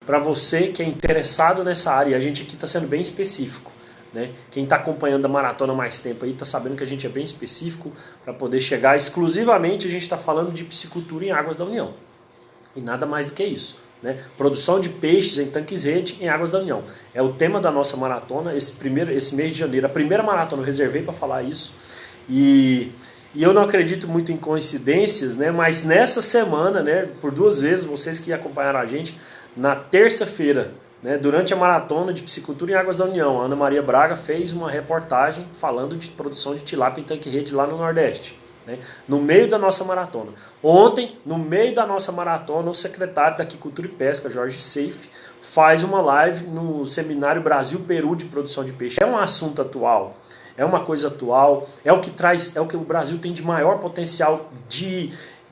para você que é interessado nessa área, e a gente aqui está sendo bem específico, né? Quem está acompanhando a maratona há mais tempo aí está sabendo que a gente é bem específico para poder chegar exclusivamente, a gente está falando de piscicultura em águas da União. E nada mais do que isso. Né? Produção de peixes em tanques-rede em águas da União. É o tema da nossa maratona, esse mês de janeiro. A primeira maratona eu reservei para falar isso. E eu não acredito muito em coincidências, né? Mas nessa semana, né, por 2 vezes, vocês que acompanharam a gente, na terça-feira, né, durante a maratona de piscicultura em águas da União, a Ana Maria Braga fez uma reportagem falando de produção de tilápia em tanque-rede lá no Nordeste. No meio da nossa maratona. Ontem, no meio da nossa maratona, o secretário da Aquicultura e Pesca, Jorge Seife, faz uma live no seminário Brasil-Peru de produção de peixe. É um assunto atual, é uma coisa atual, é o que o Brasil tem de maior potencial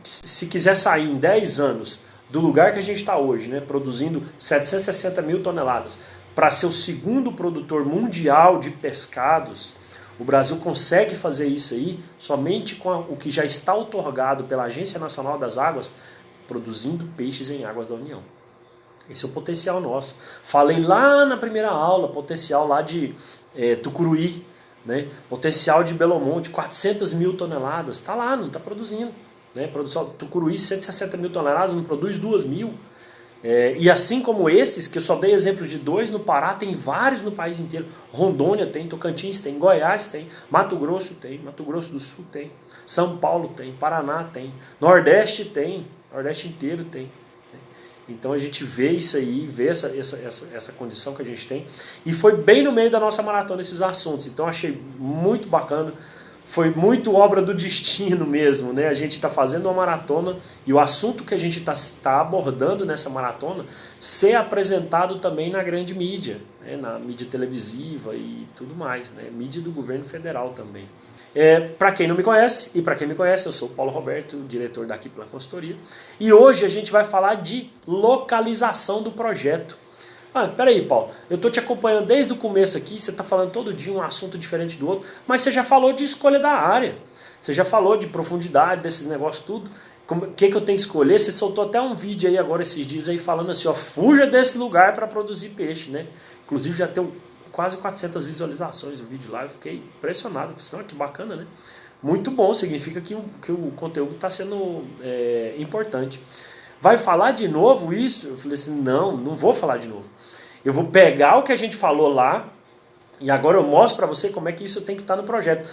se quiser sair em 10 anos do lugar que a gente está hoje, né, produzindo 760 mil toneladas, para ser o segundo produtor mundial de pescados. O Brasil consegue fazer isso aí somente com o que já está outorgado pela Agência Nacional das Águas, produzindo peixes em águas da União. Esse é o potencial nosso. Falei lá na primeira aula, potencial lá de Tucuruí, né? Potencial de Belo Monte, 400 mil toneladas. Está lá, não está produzindo. Né? Produção Tucuruí, 160 mil toneladas, não produz 2 mil. E assim como esses, que eu só dei exemplo de 2, no Pará tem vários no país inteiro. Rondônia tem, Tocantins tem, Goiás tem, Mato Grosso tem, Mato Grosso do Sul tem, São Paulo tem, Paraná tem, Nordeste tem, Nordeste inteiro tem. Então a gente vê isso aí, vê essa condição que a gente tem. E foi bem no meio da nossa maratona esses assuntos. Então achei muito bacana. Foi muito obra do destino mesmo, né? A gente está fazendo uma maratona e o assunto que a gente está abordando nessa maratona ser apresentado também na grande mídia, né? Na mídia televisiva e tudo mais, né? Mídia do governo federal também. Para quem não me conhece, e para quem me conhece, eu sou o Paulo Roberto, diretor da Aquiplan Consultoria, e hoje a gente vai falar de localização do projeto. Peraí, Paulo, eu estou te acompanhando desde o começo aqui, você está falando todo dia um assunto diferente do outro, mas você já falou de escolha da área, você já falou de profundidade, desses negócios tudo, o que eu tenho que escolher, você soltou até um vídeo aí agora esses dias aí falando assim, fuja desse lugar para produzir peixe, né? Inclusive já tem quase 400 visualizações o vídeo lá, eu fiquei impressionado, que bacana, né? Muito bom, significa que o conteúdo está sendo importante. Vai falar de novo isso? Eu falei assim, não vou falar de novo. Eu vou pegar o que a gente falou lá e agora eu mostro para você como é que isso tem que estar no projeto.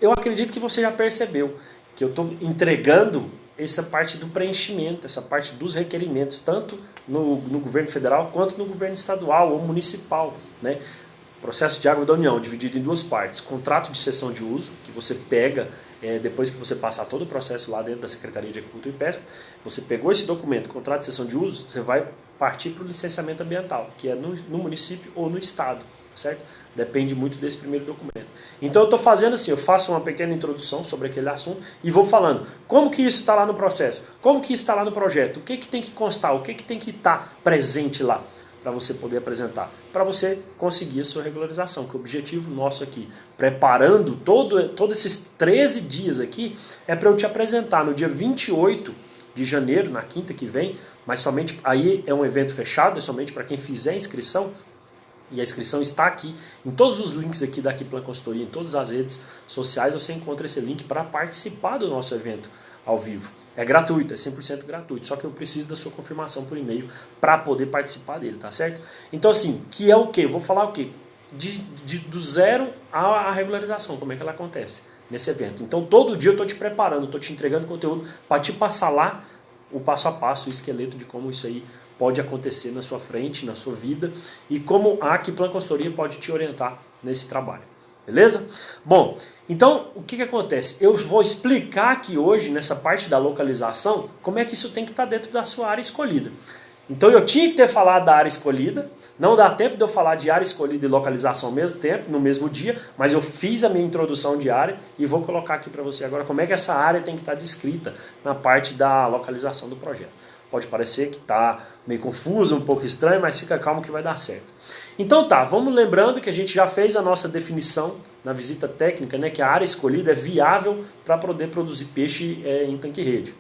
Eu acredito que você já percebeu que eu estou entregando essa parte do preenchimento, essa parte dos requerimentos, tanto no governo federal quanto no governo estadual ou municipal, né? Processo de água da União, dividido em 2 partes. Contrato de cessão de uso, que você pega depois que você passar todo o processo lá dentro da Secretaria de Agricultura e Pesca, você pegou esse documento, contrato de cessão de uso, você vai partir para o licenciamento ambiental, que é no município ou no estado, certo? Depende muito desse primeiro documento. Então eu estou fazendo assim, eu faço uma pequena introdução sobre aquele assunto e vou falando como que isso está lá no processo, como que isso está lá no projeto, o que tem que constar, o que tem que estar presente lá, para você poder apresentar, para você conseguir a sua regularização, que o objetivo nosso aqui, preparando todos esses 13 dias aqui, é para eu te apresentar no dia 28 de janeiro, na quinta que vem, mas somente aí é um evento fechado, é somente para quem fizer a inscrição, e a inscrição está aqui, em todos os links aqui da Aquiplan Consultoria, em todas as redes sociais, você encontra esse link para participar do nosso evento ao vivo. É gratuito, é 100% gratuito, só que eu preciso da sua confirmação por e-mail para poder participar dele, tá certo? Então assim, que é o quê? Vou falar o quê? Do zero à regularização, como é que ela acontece nesse evento. Então todo dia eu estou te preparando, estou te entregando conteúdo para te passar lá o passo a passo, o esqueleto de como isso aí pode acontecer na sua frente, na sua vida, e como a Aquiplan Consultoria pode te orientar nesse trabalho. Beleza? Bom, então o que acontece? Eu vou explicar aqui hoje, nessa parte da localização, como é que isso tem que estar dentro da sua área escolhida. Então eu tinha que ter falado da área escolhida, não dá tempo de eu falar de área escolhida e localização ao mesmo tempo, no mesmo dia, mas eu fiz a minha introdução de área e vou colocar aqui para você agora como é que essa área tem que estar descrita na parte da localização do projeto. Pode parecer que está meio confuso, um pouco estranho, mas fica calmo que vai dar certo. Então tá, vamos lembrando que a gente já fez a nossa definição na visita técnica, né, que a área escolhida é viável para poder produzir peixe em tanque-rede.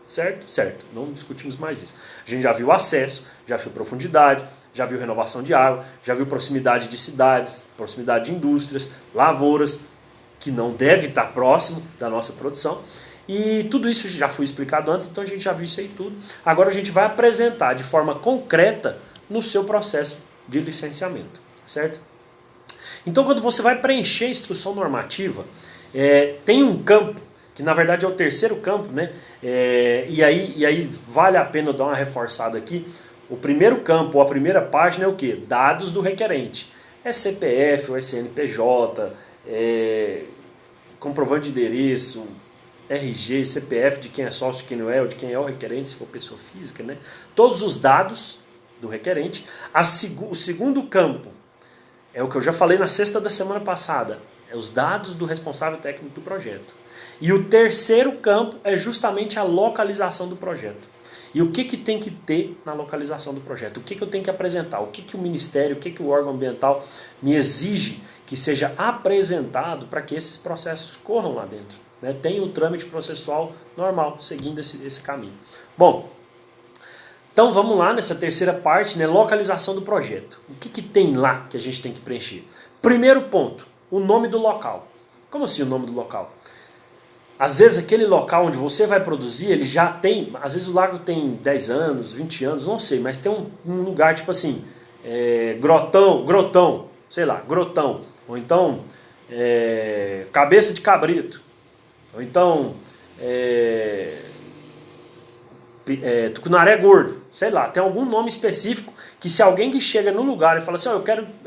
Certo? Certo. Não discutimos mais isso. A gente já viu acesso, já viu profundidade, já viu renovação de água, já viu proximidade de cidades, proximidade de indústrias, lavouras, que não deve estar próximo da nossa produção. E tudo isso já foi explicado antes, então a gente já viu isso aí tudo. Agora a gente vai apresentar de forma concreta no seu processo de licenciamento, certo? Então quando você vai preencher a instrução normativa, tem um campo, que na verdade é o terceiro campo, né? E aí vale a pena dar uma reforçada aqui. O primeiro campo, ou a primeira página é o quê? Dados do requerente. É CPF, ou CNPJ, comprovante de endereço, RG, CPF de quem é sócio, de quem não é, ou de quem é o requerente, se for pessoa física, né? Todos os dados do requerente. O segundo campo é o que eu já falei na sexta da semana passada, é os dados do responsável técnico do projeto. E o terceiro campo é justamente a localização do projeto. E o que tem que ter na localização do projeto? O que eu tenho que apresentar? O que o Ministério, o que o órgão ambiental me exige que seja apresentado para que esses processos corram lá dentro? Né? Tem o trâmite processual normal, seguindo esse caminho. Bom, então vamos lá nessa terceira parte, né? Localização do projeto. O que tem lá que a gente tem que preencher? Primeiro ponto, o nome do local. Como assim o nome do local? Às vezes aquele local onde você vai produzir, ele já tem, às vezes o lago tem 10 anos, 20 anos, não sei, mas tem um lugar tipo assim, grotão, sei lá, grotão, ou então cabeça de cabrito, ou então tucunaré gordo, sei lá, tem algum nome específico que se alguém que chega no lugar e fala assim, eu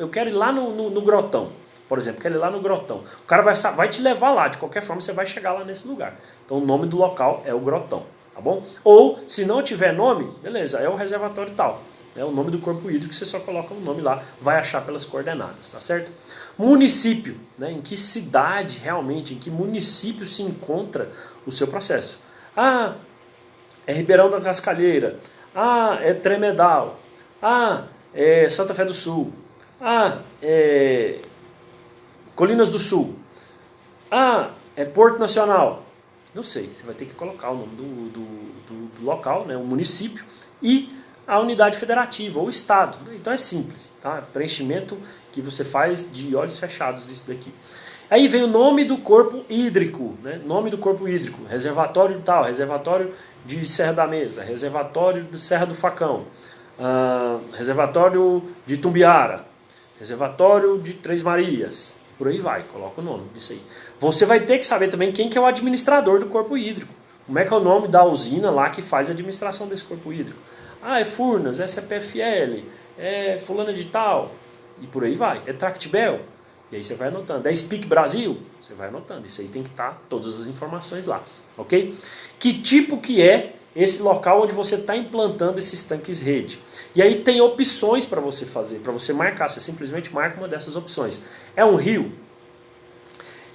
quero ir lá no grotão, por exemplo, quero ir lá no grotão, o cara vai te levar lá, de qualquer forma você vai chegar lá nesse lugar. Então o nome do local é o grotão, tá bom? Ou se não tiver nome, beleza, é o reservatório tal, é o nome do corpo hídrico, você só coloca o nome lá, vai achar pelas coordenadas, tá certo? Município, né? Em que cidade realmente, em que município se encontra o seu processo? Ah, é Ribeirão da Cascalheira. Ah, é Tremedal. Ah, é Santa Fé do Sul. Ah, é Colinas do Sul. Ah, é Porto Nacional. Não sei, você vai ter que colocar o nome do local, né, o município, e a unidade federativa, ou estado. Então é simples, tá? Preenchimento que você faz de olhos fechados, isso daqui. Aí vem o nome do corpo hídrico, né? Nome do corpo hídrico, reservatório tal, reservatório de Serra da Mesa, reservatório de Serra do Facão, reservatório de Tumbiara, reservatório de Três Marias, por aí vai, coloca o nome disso aí. Você vai ter que saber também quem que é o administrador do corpo hídrico, como é que é o nome da usina lá que faz a administração desse corpo hídrico. Ah, é Furnas, é CPFL, é fulana de tal, e por aí vai, é Tractibel. E aí você vai anotando. É Speak Brasil? Você vai anotando. Isso aí tem que estar todas as informações lá. Ok? Que tipo que é esse local onde você está implantando esses tanques rede? E aí tem opções para você fazer, para você marcar. Você simplesmente marca uma dessas opções. É um rio?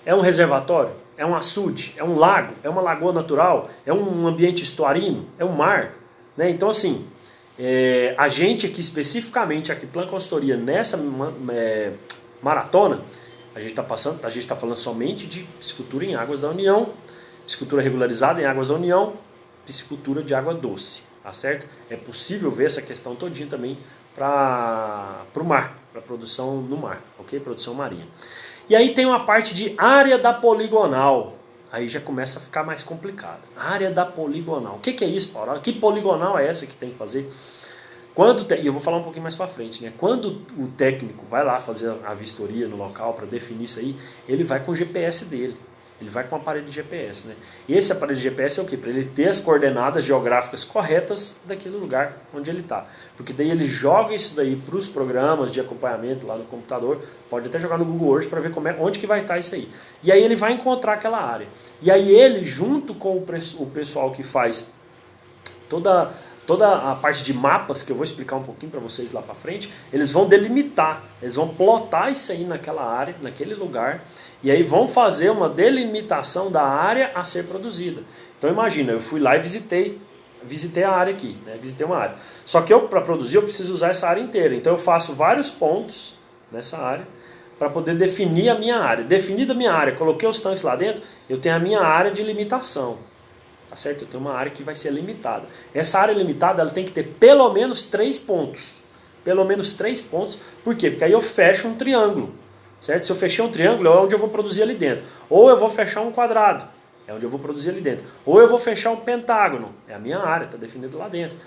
É um reservatório? É um açude? É um lago? É uma lagoa natural? É um ambiente estuarino? É um mar? Né? Então assim, a gente aqui especificamente, aqui Plan Consultoria, nessa maratona, a gente está falando somente de piscicultura em águas da União, piscicultura regularizada em águas da União, piscicultura de água doce, tá certo? É possível ver essa questão todinha também para o mar, para produção no mar, ok? Produção marinha. E aí tem uma parte de área da poligonal, aí já começa a ficar mais complicado. Área da poligonal, o que é isso, Paulo? Que poligonal é essa que tem que fazer? E eu vou falar um pouquinho mais para frente, né? Quando o técnico vai lá fazer a vistoria no local para definir isso aí, ele vai com o GPS dele, ele vai com o aparelho de GPS, né? E esse aparelho de GPS é o quê? Para ele ter as coordenadas geográficas corretas daquele lugar onde ele está. Porque daí ele joga isso daí para os programas de acompanhamento lá no computador, pode até jogar no Google Earth para ver onde que vai estar isso aí. E aí ele vai encontrar aquela área. E aí ele, junto com o pessoal que faz toda a parte de mapas, que eu vou explicar um pouquinho para vocês lá para frente, eles vão delimitar, eles vão plotar isso aí naquela área, naquele lugar, e aí vão fazer uma delimitação da área a ser produzida. Então imagina, eu fui lá e visitei a área aqui, né? Visitei uma área. Só que para produzir eu preciso usar essa área inteira, então eu faço vários pontos nessa área para poder definir a minha área. Definida a minha área, coloquei os tanques lá dentro, eu tenho a minha área de limitação. tá certo? Eu tenho uma área que vai ser limitada. Essa área limitada ela tem que ter pelo menos 3 pontos. Pelo menos 3 pontos. Por quê? Porque aí eu fecho um triângulo. Certo? Se eu fechar um triângulo, é onde eu vou produzir ali dentro. Ou eu vou fechar um quadrado. É onde eu vou produzir ali dentro. Ou eu vou fechar um pentágono. É a minha área, está definida lá dentro.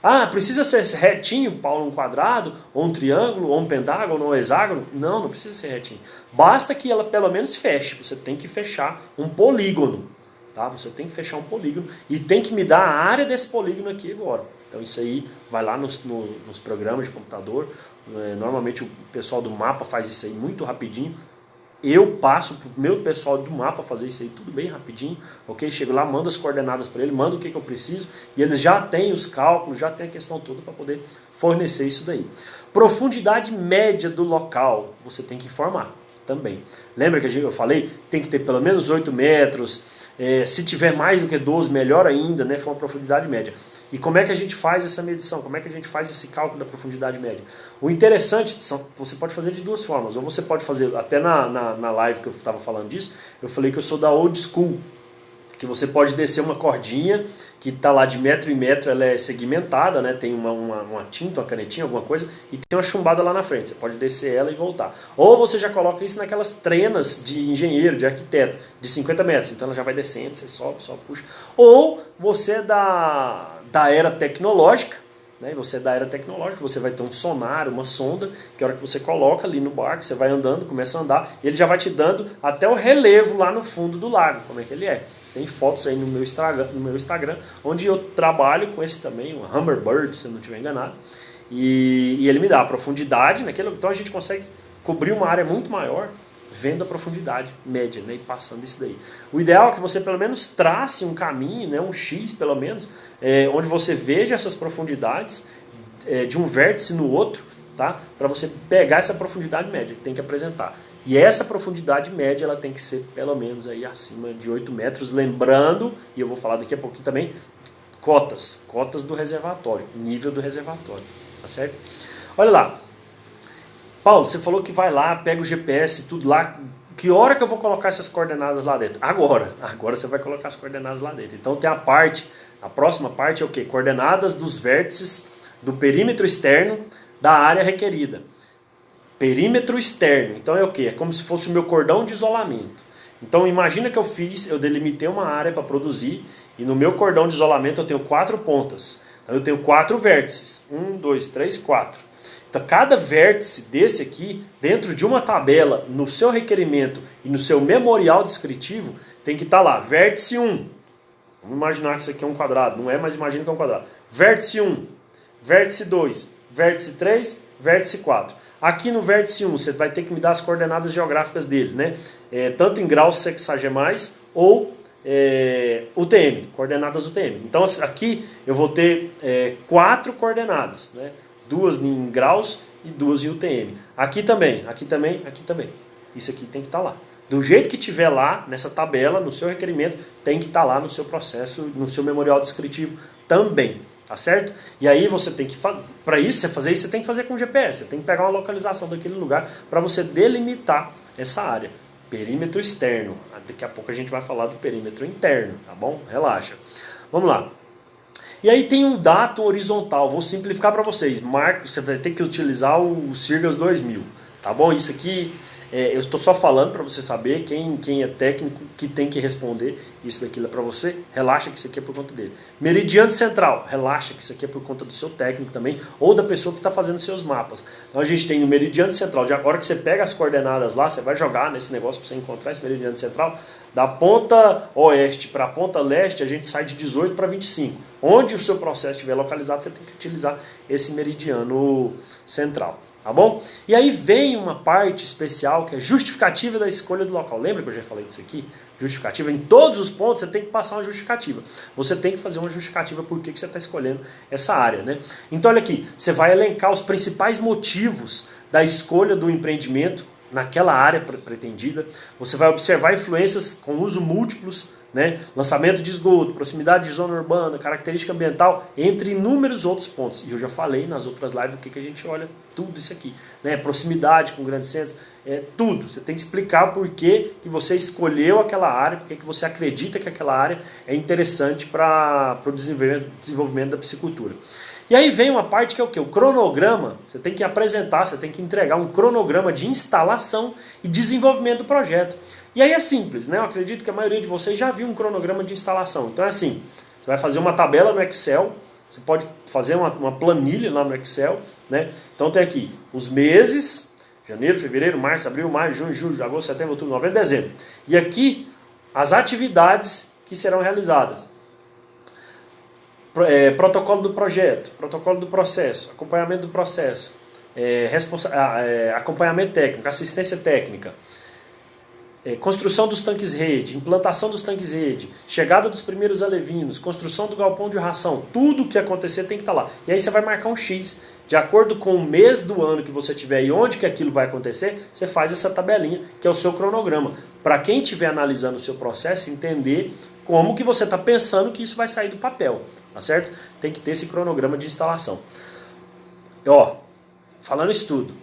Ah, precisa ser retinho, Paulo, um quadrado, ou um triângulo, ou um pentágono, ou um hexágono? Não, não precisa ser retinho. Basta que ela pelo menos feche. Você tem que fechar um polígono. Tá? Você tem que fechar um polígono e tem que me dar a área desse polígono aqui agora. Então isso aí vai lá nos programas de computador. Normalmente o pessoal do mapa faz isso aí muito rapidinho. Eu passo para o meu pessoal do mapa fazer isso aí tudo bem rapidinho, ok? Chego lá, mando as coordenadas para ele, mando o que eu preciso e eles já têm os cálculos, já tem a questão toda para poder fornecer isso daí. Profundidade média do local, você tem que informar também. Lembra que eu falei? Tem que ter pelo menos 8 metros, se tiver mais do que 12, melhor ainda, né? For uma profundidade média. E como é que a gente faz essa medição? Como é que a gente faz esse cálculo da profundidade média? O interessante, você pode fazer de duas formas. Ou você pode fazer, até na live que eu estava falando disso, eu falei que eu sou da old school. Que você pode descer uma cordinha que está lá de metro em metro, ela é segmentada, né? Tem uma tinta, uma canetinha, alguma coisa, e tem uma chumbada lá na frente. Você pode descer ela e voltar. Ou você já coloca isso naquelas trenas de engenheiro, de arquiteto, de 50 metros. Então ela já vai descendo, você sobe, puxa. Ou você é da era tecnológica, né? Você é da era tecnológica, você vai ter um sonar, uma sonda, que a hora que você coloca ali no barco, você vai andando, começa a andar, e ele já vai te dando até o relevo lá no fundo do lago, como é que ele é. Tem fotos aí no meu Instagram, onde eu trabalho com esse também, um Hummingbird, se eu não estiver enganado, e ele me dá a profundidade, naquele, então a gente consegue cobrir uma área muito maior, vendo a profundidade média, né, e passando isso daí. O ideal é que você pelo menos trace um caminho, né, um X pelo menos, onde você veja essas profundidades de um vértice no outro, tá, para você pegar essa profundidade média, tem que apresentar. E essa profundidade média ela tem que ser pelo menos aí acima de 8 metros, lembrando, e eu vou falar daqui a pouquinho também, cotas do reservatório, nível do reservatório, tá certo? Olha lá. Paulo, você falou que vai lá, pega o GPS, tudo lá. Que hora que eu vou colocar essas coordenadas lá dentro? Agora você vai colocar as coordenadas lá dentro. Então tem a próxima parte é o quê? Coordenadas dos vértices do perímetro externo da área requerida. Perímetro externo, então é o quê? É como se fosse o meu cordão de isolamento. Então imagina que eu delimitei uma área para produzir e no meu cordão de isolamento eu tenho 4 pontas. Então eu tenho 4 vértices. 1, 2, 3, 4. Então, cada vértice desse aqui, dentro de uma tabela, no seu requerimento e no seu memorial descritivo, tem que estar lá, vértice 1. Vamos imaginar que isso aqui é um quadrado, não é, mas imagina que é um quadrado. Vértice 1, vértice 2, vértice 3, vértice 4. Aqui no vértice 1, você vai ter que me dar as coordenadas geográficas dele, né? Tanto em graus sexagemais ou UTM, coordenadas UTM. Então, aqui eu vou ter 4 coordenadas, né? 2 em graus e 2 em UTM. Aqui também. Isso aqui tem que estar lá. Do jeito que tiver lá, nessa tabela, no seu requerimento, tem que estar lá no seu processo, no seu memorial descritivo também. Tá certo? E aí você tem que, para isso, você fazer isso, você tem que fazer com GPS. Você tem que pegar uma localização daquele lugar para você delimitar essa área. Perímetro externo. Daqui a pouco a gente vai falar do perímetro interno, tá bom? Relaxa. Vamos lá. E aí tem um datum horizontal, vou simplificar para vocês. Você vai ter que utilizar o Sirgas 2000, tá bom? Isso aqui, eu estou só falando para você saber, quem é técnico que tem que responder isso daqui é para você, relaxa que isso aqui é por conta dele. Meridiano central, relaxa que isso aqui é por conta do seu técnico também, ou da pessoa que está fazendo seus mapas. Então a gente tem o meridiano central, de agora que você pega as coordenadas lá, você vai jogar nesse negócio para você encontrar esse meridiano central, da ponta oeste para a ponta leste, a gente sai de 18 para 25. Onde o seu processo estiver localizado, você tem que utilizar esse meridiano central, tá bom? E aí vem uma parte especial que é justificativa da escolha do local. Lembra que eu já falei disso aqui? Justificativa. Em todos os pontos você tem que passar uma justificativa. Você tem que fazer uma justificativa por que você está escolhendo essa área, né? Então olha aqui, você vai elencar os principais motivos da escolha do empreendimento naquela área pretendida. Você vai observar influências com uso múltiplos né? Lançamento de esgoto, proximidade de zona urbana, característica ambiental, entre inúmeros outros pontos. E eu já falei nas outras lives o que a gente olha, tudo isso aqui, né? Proximidade com grandes centros, tudo. Você tem que explicar por que você escolheu aquela área, por que você acredita que aquela área é interessante para o desenvolvimento da piscicultura. E aí vem uma parte que é o quê? O cronograma. Você tem que apresentar, você tem que entregar um cronograma de instalação e desenvolvimento do projeto. E aí é simples, né? Eu acredito que a maioria de vocês já viu um cronograma de instalação. Então é assim, você vai fazer uma tabela no Excel, você pode fazer uma planilha lá no Excel, né? Então tem aqui os meses, janeiro, fevereiro, março, abril, maio, junho, julho, agosto, setembro, outubro, novembro, dezembro. E aqui as atividades que serão realizadas. Protocolo do projeto, protocolo do processo, acompanhamento do processo, acompanhamento técnico, assistência técnica, construção dos tanques rede, implantação dos tanques rede, chegada dos primeiros alevinos, construção do galpão de ração, tudo que acontecer tem que estar lá. E aí você vai marcar um X, de acordo com o mês do ano que você tiver e onde que aquilo vai acontecer, você faz essa tabelinha, que é o seu cronograma. Para quem estiver analisando o seu processo, entender como que você está pensando que isso vai sair do papel, tá certo? Tem que ter esse cronograma de instalação. Falando isso tudo,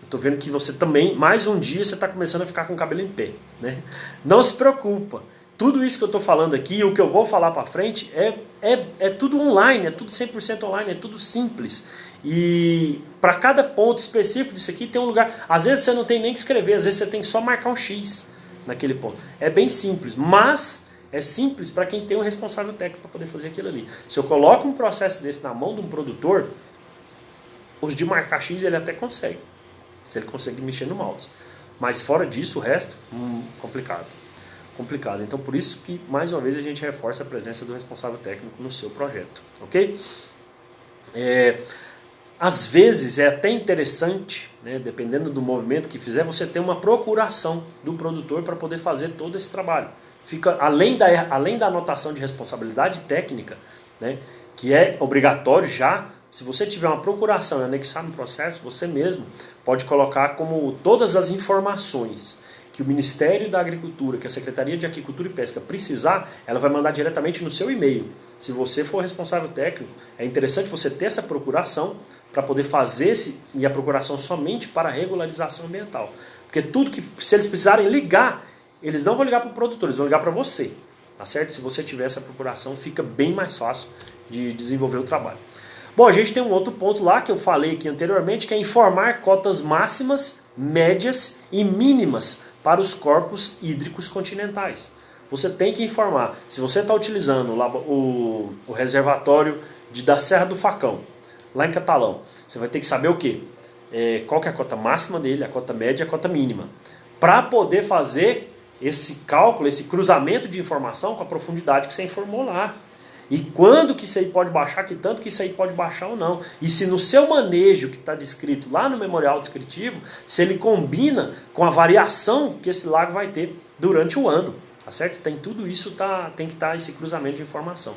estou vendo que você também, mais um dia, você está começando a ficar com o cabelo em pé, né? Não se preocupa. Tudo isso que eu estou falando aqui, o que eu vou falar para frente, é tudo online, é tudo 100% online, é tudo simples. E para cada ponto específico disso aqui tem um lugar. Às vezes você não tem nem que escrever, às vezes você tem que só marcar um X naquele ponto. É bem simples, mas é simples para quem tem um responsável técnico para poder fazer aquilo ali. Se eu coloco um processo desse na mão de um produtor, os de marcar X ele até consegue, se ele conseguir mexer no mouse. Mas fora disso, o resto, complicado. Então, por isso que, mais uma vez, a gente reforça a presença do responsável técnico no seu projeto, ok? Às vezes, é até interessante, né, dependendo do movimento que fizer, você ter uma procuração do produtor para poder fazer todo esse trabalho. Fica, além da anotação de responsabilidade técnica, né, que é obrigatório já, se você tiver uma procuração e anexar no processo, você mesmo pode colocar como todas as informações que o Ministério da Agricultura, que a Secretaria de Aquicultura e Pesca precisar, ela vai mandar diretamente no seu e-mail. Se você for responsável técnico, é interessante você ter essa procuração para poder fazer e a procuração somente para regularização ambiental. Porque tudo que, se eles precisarem ligar, eles não vão ligar para o produtor, eles vão ligar para você. Tá certo? Se você tiver essa procuração, fica bem mais fácil de desenvolver o trabalho. Bom, a gente tem um outro ponto lá que eu falei aqui anteriormente, que é informar cotas máximas, médias e mínimas para os corpos hídricos continentais. Você tem que informar. Se você está utilizando lá o reservatório da Serra do Facão, lá em Catalão, você vai ter que saber o quê? Qual que é a cota máxima dele, a cota média e a cota mínima. Para poder fazer esse cálculo, esse cruzamento de informação com a profundidade que você informou lá. E quando que isso aí pode baixar, que tanto que isso aí pode baixar ou não. E se no seu manejo que está descrito lá no memorial descritivo, se ele combina com a variação que esse lago vai ter durante o ano. Tá certo? Tem tudo isso, tem que estar esse cruzamento de informação.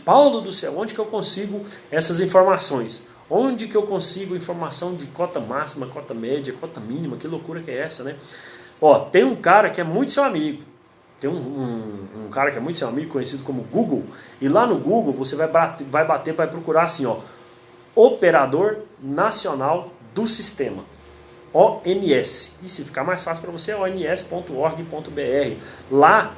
Paulo do céu, onde que eu consigo essas informações? Onde que eu consigo informação de cota máxima, cota média, cota mínima? Que loucura que é essa, né? Tem um cara que é muito seu amigo. Tem um cara que é muito seu amigo, conhecido como Google. E lá no Google você vai procurar assim, Operador Nacional do Sistema. ONS. E se ficar mais fácil para você, é ons.org.br. Lá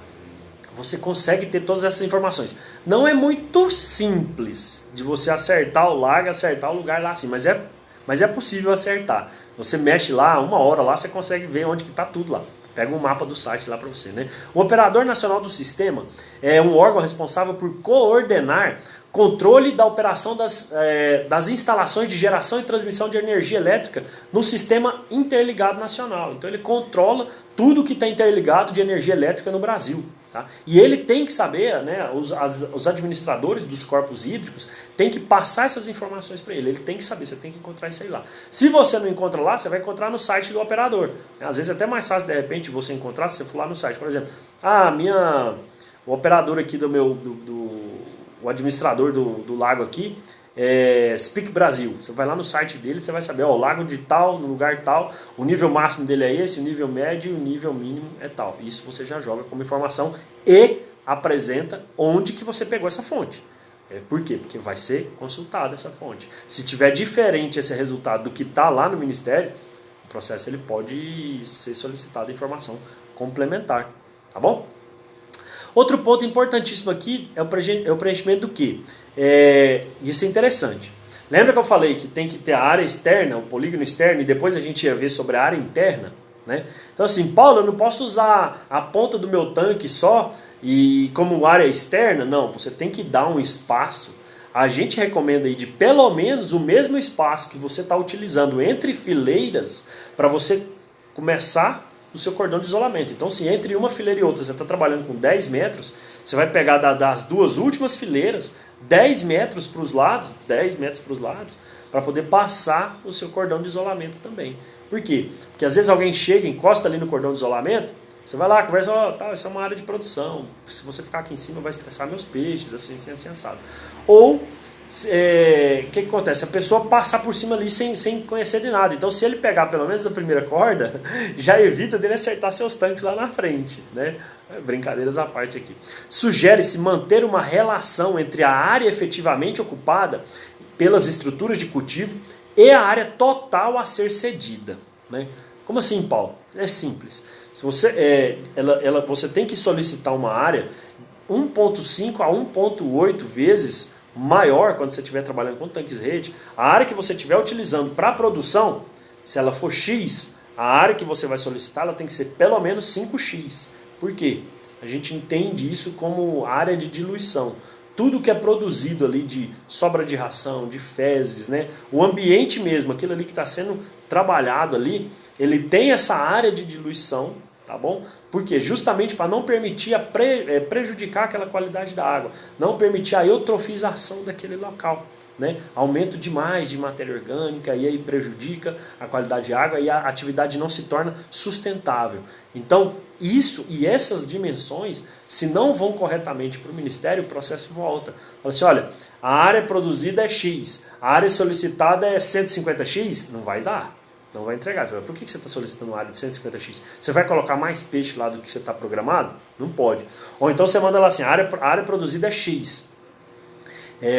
você consegue ter todas essas informações. Não é muito simples de você acertar o lago, acertar o lugar lá assim, mas é possível acertar. Você mexe lá, 1 hora lá, você consegue ver onde que está tudo lá. Pega um mapa do site lá para você, né? O Operador Nacional do Sistema é um órgão responsável por coordenar controle da operação das instalações de geração e transmissão de energia elétrica no Sistema Interligado Nacional. Então ele controla tudo que está interligado de energia elétrica no Brasil. Tá? E ele tem que saber, né, os administradores dos corpos hídricos têm que passar essas informações para ele. Ele tem que saber, você tem que encontrar isso aí lá. Se você não encontra lá, você vai encontrar no site do operador. Às vezes é até mais fácil, de repente, você encontrar se você for lá no site. Por exemplo, o operador aqui o administrador do lago aqui, Speak Brasil. Você vai lá no site dele, você vai saber, ó, o lago de tal, no lugar tal, o nível máximo dele é esse, o nível médio e o nível mínimo é tal. Isso você já joga como informação e apresenta onde que você pegou essa fonte. Por quê? Porque vai ser consultada essa fonte. Se tiver diferente esse resultado do que está lá no Ministério, o processo ele pode ser solicitado informação complementar. Tá bom? Outro ponto importantíssimo aqui é o preenchimento do quê? Isso é interessante. Lembra que eu falei que tem que ter a área externa, o polígono externo, e depois a gente ia ver sobre a área interna? Né? Então assim, Paulo, eu não posso usar a ponta do meu tanque só e como área externa? Não, você tem que dar um espaço. A gente recomenda aí de pelo menos o mesmo espaço que você está utilizando entre fileiras para você começar o seu cordão de isolamento. Então, se entre uma fileira e outra você está trabalhando com 10 metros, você vai pegar das duas últimas fileiras 10 metros para os lados, 10 metros para os lados, para poder passar o seu cordão de isolamento também. Por quê? Porque às vezes alguém chega, encosta ali no cordão de isolamento, você vai lá, conversa, essa é uma área de produção, se você ficar aqui em cima vai estressar meus peixes, assim, assado. Ou, o que acontece? A pessoa passar por cima ali sem conhecer de nada. Então, se ele pegar pelo menos a primeira corda, já evita dele acertar seus tanques lá na frente, né? Brincadeiras à parte aqui. Sugere-se manter uma relação entre a área efetivamente ocupada pelas estruturas de cultivo e a área total a ser cedida, né? Como assim, Paulo? É simples. Se você tem que solicitar uma área 1,5 a 1,8 vezes maior quando você estiver trabalhando com tanques rede. A área que você estiver utilizando para produção, se ela for X, a área que você vai solicitar ela tem que ser pelo menos 5x. Por quê? A gente entende isso como área de diluição. Tudo que é produzido ali de sobra de ração, de fezes, né? O ambiente mesmo, aquilo ali que está sendo trabalhado ali, ele tem essa área de diluição, tá bom? Porque justamente para não permitir prejudicar aquela qualidade da água, não permitir a eutrofização daquele local, né? Aumento demais de matéria orgânica e aí prejudica a qualidade de água e a atividade não se torna sustentável. Então, isso e essas dimensões, se não vão corretamente para o Ministério, o processo volta. Fala assim, olha, a área produzida é X, a área solicitada é 150x, não vai dar. Não vai entregar. Por que você está solicitando uma área de 150x? Você vai colocar mais peixe lá do que você está programado? Não pode. Ou então você manda lá assim, a área produzida é X.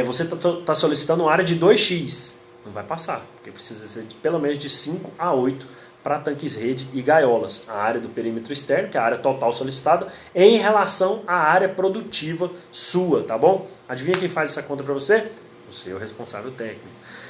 Você está solicitando uma área de 2x. Não vai passar, porque precisa ser pelo menos de 5 a 8 para tanques rede e gaiolas. A área do perímetro externo, que é a área total solicitada, em relação à área produtiva sua, tá bom? Adivinha quem faz essa conta para você? O seu responsável técnico.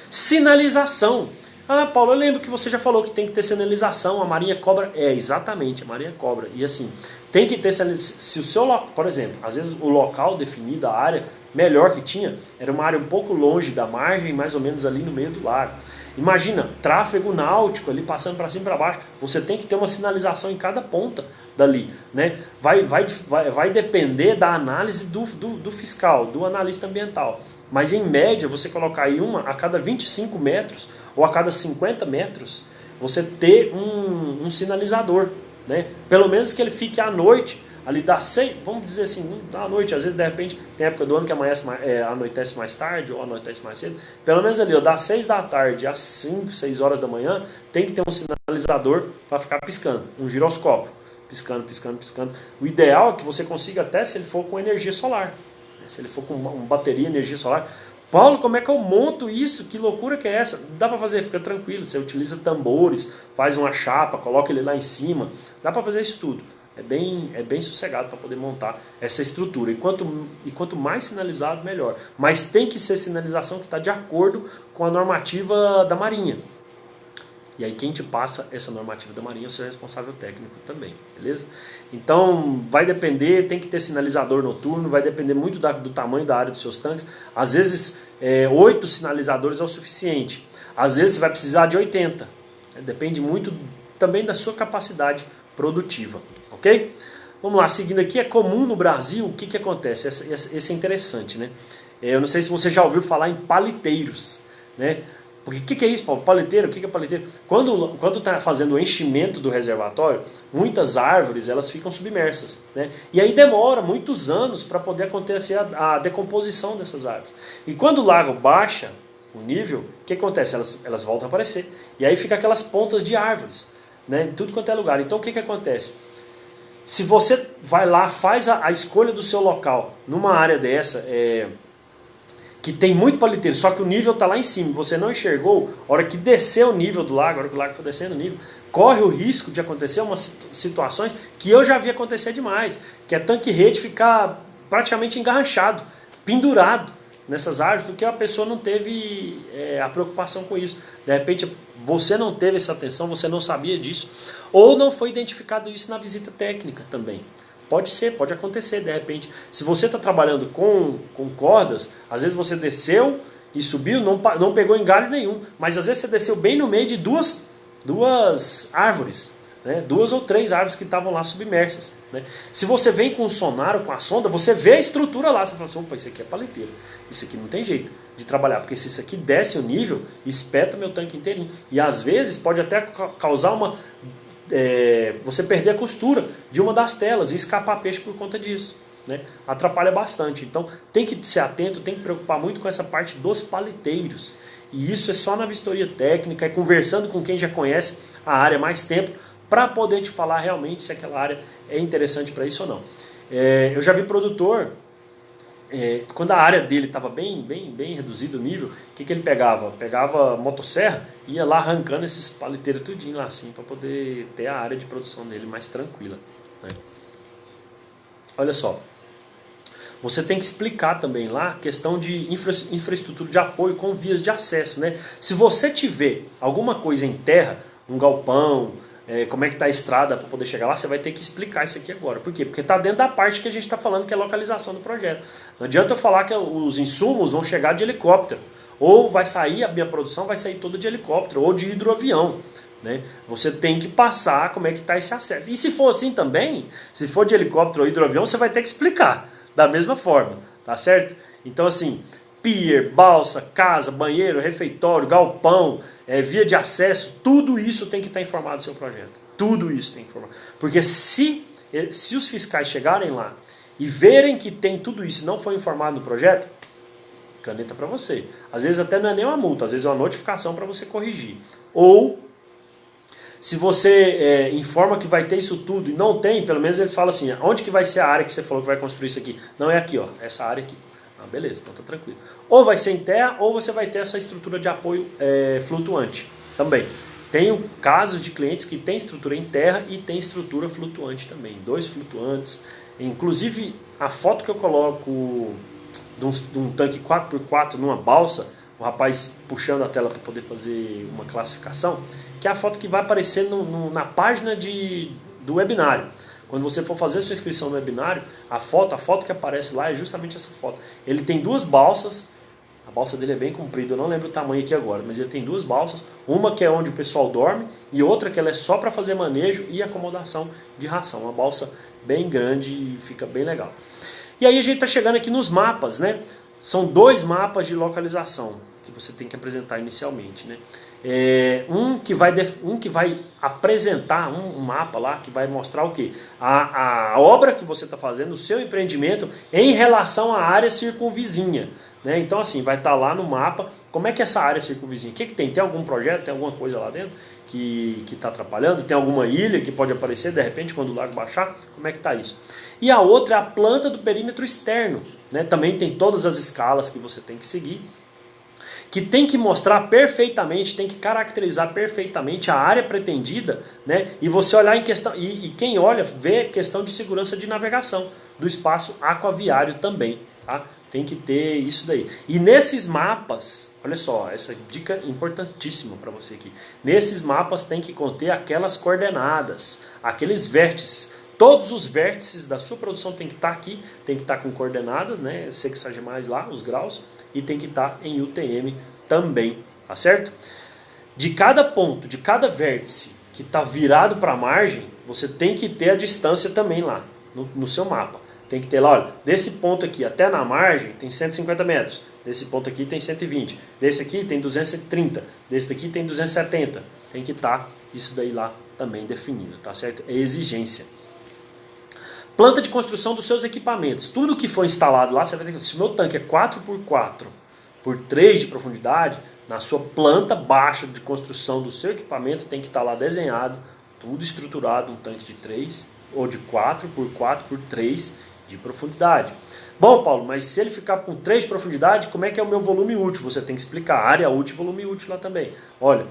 Sinalização. Ah, Paulo, eu lembro que você já falou que tem que ter sinalização, a Marinha cobra. Exatamente, a Marinha cobra. E assim, tem que ter sinalização. Se o seu, por exemplo, às vezes o local definido, a área melhor que tinha, era uma área um pouco longe da margem, mais ou menos ali no meio do lago. Imagina, tráfego náutico ali passando para cima e para baixo. Você tem que ter uma sinalização em cada ponta dali, né? Vai depender da análise do fiscal, do analista ambiental. Mas em média, você colocar aí uma a cada 25 metros ou a cada 50 metros, você ter um sinalizador, né? Pelo menos que ele fique à noite, ali das 6, vamos dizer assim, à noite, às vezes de repente tem época do ano que anoitece mais tarde ou anoitece mais cedo, pelo menos ali, das 6 da tarde às 5, 6 horas da manhã, tem que ter um sinalizador para ficar piscando, um giroscópio, piscando, piscando, piscando. O ideal é que você consiga até se ele for com energia solar, se ele for com uma bateria energia solar. Paulo, como é que eu monto isso? Que loucura que é essa? Dá para fazer, fica tranquilo, você utiliza tambores, faz uma chapa, coloca ele lá em cima, dá para fazer isso tudo. É bem sossegado para poder montar essa estrutura. E quanto mais sinalizado, melhor. Mas tem que ser sinalização que está de acordo com a normativa da Marinha. E aí quem te passa essa normativa da Marinha é o seu responsável técnico também, beleza? Então vai depender, tem que ter sinalizador noturno, vai depender muito do tamanho da área dos seus tanques. Às vezes 8 sinalizadores é o suficiente. Às vezes você vai precisar de 80. Depende muito também da sua capacidade produtiva, ok? Vamos lá, seguindo aqui, é comum no Brasil, o que acontece? Esse é interessante, né? Eu não sei se você já ouviu falar em paliteiros, né? Porque o que é isso, Paulo? Paleteiro, o que é paleteiro? Quando está fazendo o enchimento do reservatório, muitas árvores elas ficam submersas, né? E aí demora muitos anos para poder acontecer a decomposição dessas árvores. E quando o lago baixa o nível, o que acontece? Elas voltam a aparecer. E aí fica aquelas pontas de árvores, né? Em tudo quanto é lugar. Então o que acontece? Se você vai lá, faz a escolha do seu local numa área dessa, que tem muito paliteiro, só que o nível está lá em cima, você não enxergou, a hora que descer o nível do lago, a hora que o lago for descendo o nível, corre o risco de acontecer umas situações que eu já vi acontecer demais, que é tanque-rede ficar praticamente engarranchado, pendurado nessas árvores, porque a pessoa não teve a preocupação com isso. De repente, você não teve essa atenção, você não sabia disso, ou não foi identificado isso na visita técnica também. Pode ser, pode acontecer, de repente. Se você está trabalhando com cordas, às vezes você desceu e subiu, não pegou engalho nenhum. Mas às vezes você desceu bem no meio de duas árvores, né? 2 ou 3 árvores que estavam lá submersas, né? Se você vem com o sonar ou com a sonda, você vê a estrutura lá. Você fala assim, opa, isso aqui é paleteiro. Isso aqui não tem jeito de trabalhar, porque se isso aqui desce o nível, espeta meu tanque inteirinho. E às vezes pode até causar você perder a costura de uma das telas e escapar peixe por conta disso, né? Atrapalha bastante. Então tem que ser atento, tem que preocupar muito com essa parte dos paleteiros. E isso é só na vistoria técnica, é conversando com quem já conhece a área há mais tempo, para poder te falar realmente se aquela área é interessante para isso ou não. Eu já vi produtor, quando a área dele estava bem reduzido o nível, o que ele pegava? Pegava motosserra e ia lá arrancando esses paleteiros tudinho lá assim, para poder ter a área de produção dele mais tranquila, né? Olha só, você tem que explicar também lá a questão de infraestrutura de apoio com vias de acesso, né? Se você tiver alguma coisa em terra, um galpão, como é que está a estrada para poder chegar lá, você vai ter que explicar isso aqui agora. Por quê? Porque está dentro da parte que a gente está falando, que é a localização do projeto. Não adianta eu falar que os insumos vão chegar de helicóptero, ou vai sair, a minha produção vai sair toda de helicóptero, ou de hidroavião, né? Você tem que passar como é que está esse acesso. E se for assim também, se for de helicóptero ou hidroavião, você vai ter que explicar da mesma forma, tá certo? Então assim, pier, balsa, casa, banheiro, refeitório, galpão, via de acesso, tudo isso tem que estar informado no seu projeto. Tudo isso tem que informar. Porque se os fiscais chegarem lá e verem que tem tudo isso e não foi informado no projeto, caneta para você. Às vezes até não é nem uma multa, às vezes é uma notificação para você corrigir. Ou, se você informa que vai ter isso tudo e não tem, pelo menos eles falam assim, onde que vai ser a área que você falou que vai construir isso aqui? Não é aqui, ó, essa área aqui. Ah, beleza, então tá tranquilo. Ou vai ser em terra, ou você vai ter essa estrutura de apoio flutuante também. Tenho casos de clientes que tem estrutura em terra e tem estrutura flutuante também. 2 flutuantes. Inclusive, a foto que eu coloco de um tanque 4x4 numa balsa, o rapaz puxando a tela para poder fazer uma classificação, que é a foto que vai aparecer na página do webinário. Quando você for fazer sua inscrição no webinário, a foto que aparece lá é justamente essa foto. Ele tem 2 balsas, a balsa dele é bem comprida, eu não lembro o tamanho aqui agora, mas ele tem 2 balsas, uma que é onde o pessoal dorme e outra que ela é só para fazer manejo e acomodação de ração. Uma balsa bem grande e fica bem legal. E aí a gente está chegando aqui nos mapas, né? São 2 mapas de localização que você tem que apresentar inicialmente, né? Um que vai apresentar um mapa lá que vai mostrar o quê? A obra que você está fazendo, o seu empreendimento em relação à área circunvizinha, né? Então assim, vai estar lá no mapa como é que é essa área circunvizinha. O que tem? Tem algum projeto, tem alguma coisa lá dentro que está atrapalhando? Tem alguma ilha que pode aparecer de repente quando o lago baixar? Como é que está isso? E a outra é a planta do perímetro externo, né? Também tem todas as escalas que você tem que seguir, que tem que mostrar perfeitamente, tem que caracterizar perfeitamente a área pretendida, né? E você olhar em questão, e quem olha vê questão de segurança de navegação do espaço aquaviário também, tá? Tem que ter isso daí. E nesses mapas, olha só, essa dica importantíssima para você aqui. Nesses mapas tem que conter aquelas coordenadas, aqueles vértices. Todos os vértices da sua produção tem que estar aqui, tem que estar com coordenadas, né, sexagimais lá, os graus, e tem que estar em UTM também, tá certo? De cada ponto, de cada vértice que está virado para a margem, você tem que ter a distância também lá, no seu mapa. tem que ter lá, olha, desse ponto aqui até na margem tem 150 metros, desse ponto aqui tem 120, desse aqui tem 230, desse daqui tem 270. Tem que estar isso daí lá também definido, tá certo? É exigência. Planta de construção dos seus equipamentos. Tudo que for instalado lá, você vai ter que... Se o meu tanque é 4x4 por 3 de profundidade, na sua planta baixa de construção do seu equipamento tem que estar lá desenhado, tudo estruturado, um tanque de 3 ou de 4x4 por 3 de profundidade. Bom, Paulo, mas se ele ficar com 3 de profundidade, como é que é o meu volume útil? Você tem que explicar área útil e volume útil lá também. Olha,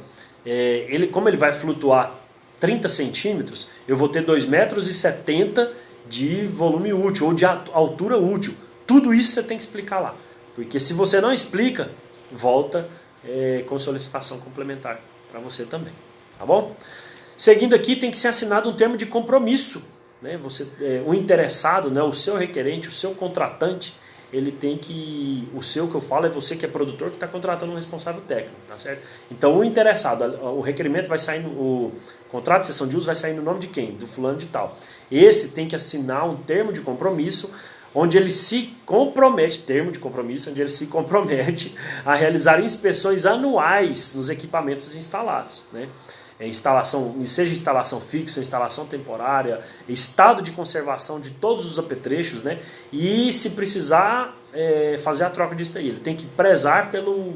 como ele vai flutuar 30 centímetros, eu vou ter 2,70 m de volume útil ou de altura útil. Tudo isso você tem que explicar lá. Porque se você não explica, volta com solicitação complementar para você também. Tá bom? Seguindo aqui, tem que ser assinado um termo de compromisso. Né? O interessado, né? O seu requerente, o seu contratante, ele tem que... O seu que eu falo é você que é produtor que está contratando um responsável técnico, tá certo? Então o interessado, o requerimento vai sair, o contrato de cessão de uso vai sair no nome de quem? Do fulano de tal. Esse tem que assinar um termo de compromisso onde ele se compromete, onde ele se compromete a realizar inspeções anuais nos equipamentos instalados, né? Seja instalação fixa, instalação temporária, estado de conservação de todos os apetrechos, né? E se precisar fazer a troca disso aí, ele tem que prezar pelo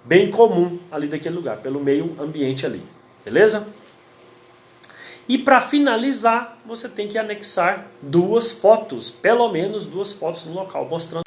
bem comum ali daquele lugar, pelo meio ambiente ali, beleza? E para finalizar, você tem que anexar 2 fotos, pelo menos 2 fotos no local, mostrando